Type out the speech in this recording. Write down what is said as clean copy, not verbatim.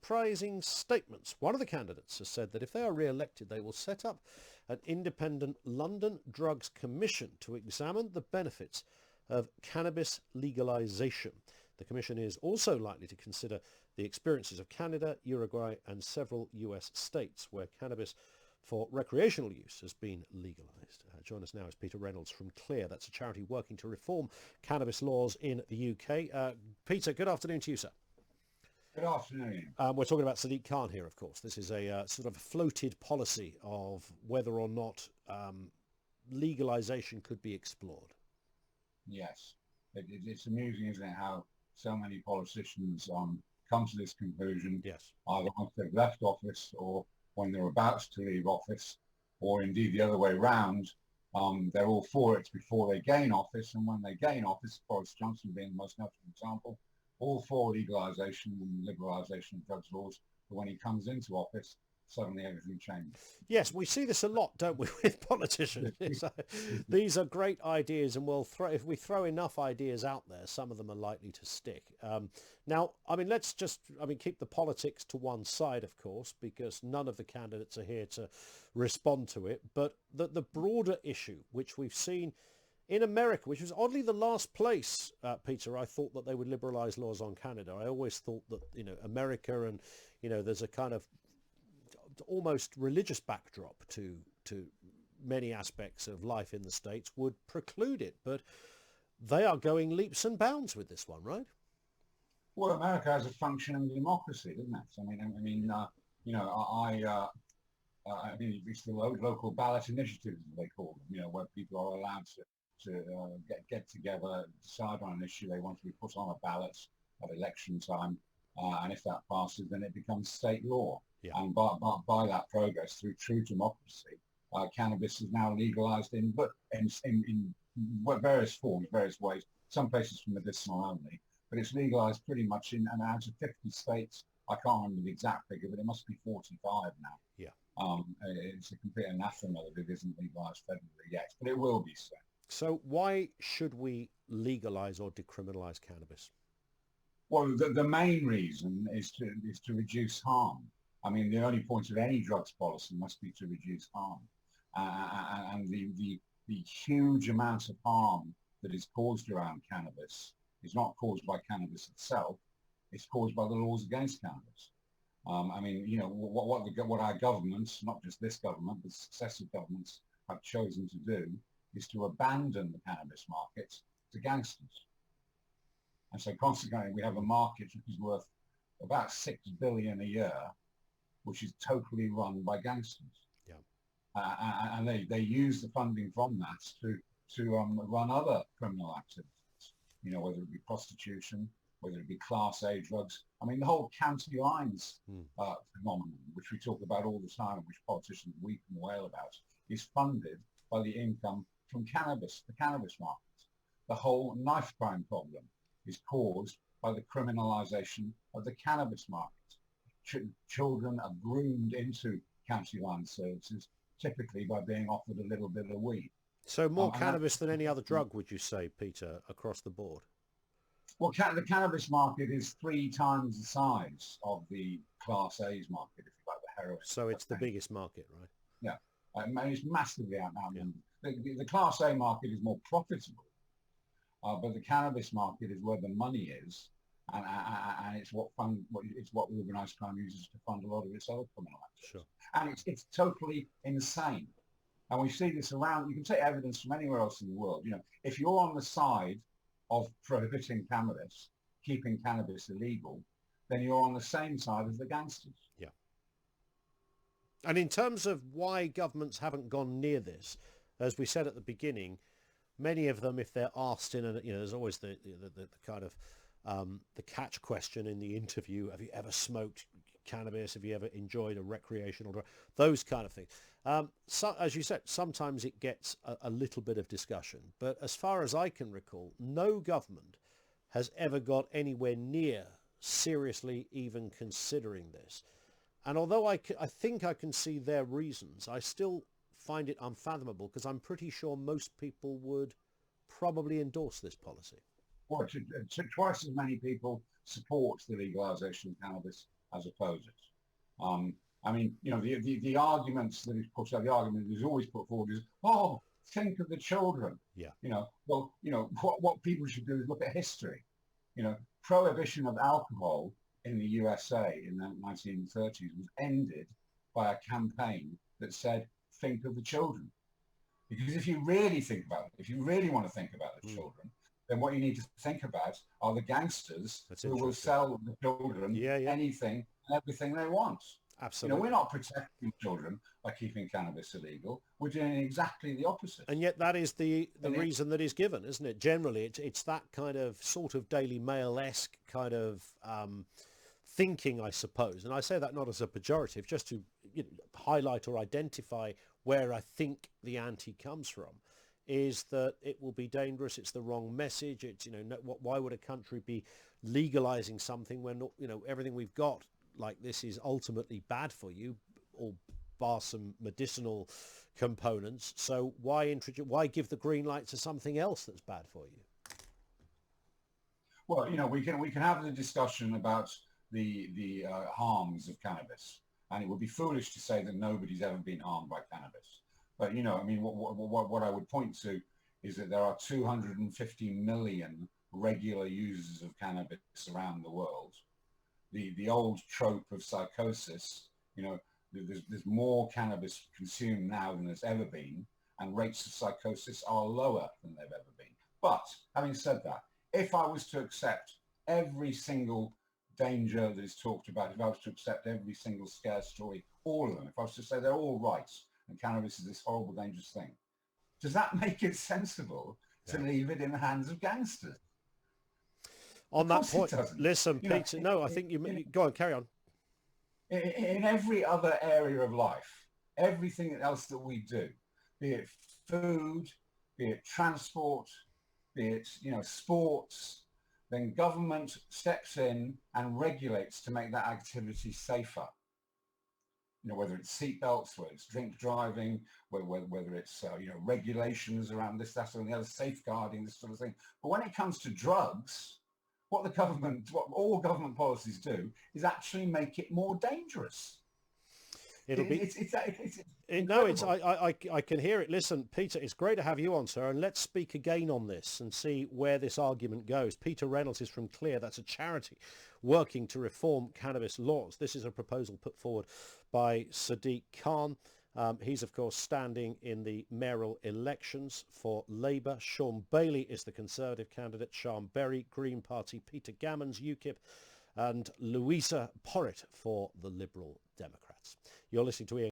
surprising statements. One of the candidates has said that if they are re-elected, they will set up an independent London Drugs Commission to examine the benefits of cannabis legalisation. The commission is also likely to consider the experiences of Canada, Uruguay and several US states where cannabis for recreational use has been legalised. Join us now is Peter Reynolds from Clear. That's a charity working to reform cannabis laws in the UK. Peter, good afternoon to you, sir. Good afternoon. We're talking about Sadiq Khan here, of course. This is a sort of floated policy of whether or not legalisation could be explored. Yes, it's amusing, isn't it, how so many politicians come to this conclusion, Yes. either once they've left office or when they're about to leave office, or indeed the other way round. They're all for it before they gain office, and when they gain office, Boris Johnson being the most notable example, all for legalisation and liberalisation of drugs laws, but when he comes into office, suddenly everything changes. Yes, we see this a lot, don't we, with politicians? These are great ideas, and if we throw enough ideas out there, some of them are likely to stick. Now, let's just keep the politics to one side, of course, because none of the candidates are here to respond to it. But the broader issue, which we've seen in America, which was oddly the last place, Peter, I thought that they would liberalise laws on Canada. I always thought that, America and, there's a kind of almost religious backdrop to many aspects of life in the States would preclude it, but they are going leaps and bounds with this one, right? Well, America has a functioning democracy, doesn't it? It's the local ballot initiatives, as they call them, where people are allowed to get together, decide on an issue they want to be put on a ballot at election time, and if that passes, then it becomes state law. Yeah. And by that progress, through true democracy, cannabis is now legalised in various forms, various ways. Some places for medicinal only, but it's legalised pretty much in and out of 50 states. I can't remember the exact figure, but it must be 45 now. Yeah. It's a complete anathema that it isn't legalised federally yet, but it will be soon. So why should we legalise or decriminalise cannabis? Well, the main reason is to reduce harm. The only point of any drugs policy must be to reduce harm. And the huge amount of harm that is caused around cannabis is not caused by cannabis itself, it's caused by the laws against cannabis. What our governments, not just this government, but successive governments have chosen to do is to abandon the cannabis market to gangsters. And so consequently, we have a market which is worth about $6 billion a year, which is totally run by gangsters. Yeah. And they use the funding from that to run other criminal activities, whether it be prostitution, whether it be Class A drugs. The whole county lines phenomenon, which we talk about all the time, which politicians weep and wail about, is funded by the income from cannabis, the cannabis market. The whole knife crime problem is caused by the criminalisation of the cannabis market. Children are groomed into county line services, typically by being offered a little bit of weed. So more cannabis than any other drug, would you say, Peter, across the board? Well, the cannabis market is 3 times the size of the Class A's market, if you like, the heroin. So it's the biggest market, right? Yeah, it's massively outnumbered. Yeah. The Class A market is more profitable, but the cannabis market is where the money is. And it's what organised crime uses to fund a lot of its other criminal activities. Sure. And it's totally insane. And we see this around. You can take evidence from anywhere else in the world. If you're on the side of prohibiting cannabis, keeping cannabis illegal, then you're on the same side as the gangsters. Yeah. And in terms of why governments haven't gone near this, as we said at the beginning, many of them, if they're asked there's always the kind of the catch question in the interview: have you ever smoked cannabis? Have you ever enjoyed a recreational drug? Those kind of things. So, as you said, sometimes it gets a little bit of discussion. But as far as I can recall, no government has ever got anywhere near seriously even considering this. And although I think I can see their reasons, I still find it unfathomable, because I'm pretty sure most people would probably endorse this policy. Well, twice as many people support the legalisation of cannabis as opposers. I mean, you know, the arguments that is put out, the argument that is always put forward is, oh, think of the children. Yeah. You know, well, you know, what people should do is look at history. You know, prohibition of alcohol in the USA in the 1930s was ended by a campaign that said, think of the children. Because if you really think about it, if you really want to think about the children, then what you need to think about are the gangsters who will sell the children anything and everything they want. Absolutely. You know, we're not protecting children by keeping cannabis illegal. We're doing exactly the opposite. And yet that is the reason that is given, isn't it? Generally, it's that kind of sort of Daily Mail-esque kind of thinking, I suppose. And I say that not as a pejorative, just to highlight or identify where I think the anti comes from, is that it will be dangerous. It's the wrong message. It's, why would a country be legalizing something when, everything we've got like this is ultimately bad for you, or bar some medicinal components. So why give the green light to something else that's bad for you? Well, we can have the discussion about the harms of cannabis, and it would be foolish to say that nobody's ever been harmed by cannabis. But I mean, what I would point to is that there are 250 million regular users of cannabis around the world. The old trope of psychosis, there's more cannabis consumed now than there's ever been, and rates of psychosis are lower than they've ever been. But having said that, if I was to accept every single danger that is talked about, if I was to accept every single scare story, all of them, if I was to say they're all right and cannabis is this horrible, dangerous thing, does that make it sensible to leave it in the hands of gangsters? On that point, listen, Peter, I think you go on, carry on. In every other area of life, everything else that we do, be it food, be it transport, be it, sports, then government steps in and regulates to make that activity safer. Whether it's seatbelts, whether it's drink driving, whether it's, regulations around this, that, or the other, safeguarding, this sort of thing. But when it comes to drugs, what all government policies do is actually make it more dangerous. It'll be. I can hear it. Listen, Peter, it's great to have you on, sir, and let's speak again on this and see where this argument goes. Peter Reynolds is from Clear. That's a charity working to reform cannabis laws. This is a proposal put forward by Sadiq Khan. He's, of course, standing in the mayoral elections for Labour. Sean Bailey is the Conservative candidate. Sean Berry, Green Party. Peter Gammons, UKIP. And Louisa Porritt for the Liberal Democrats. You're listening to Ian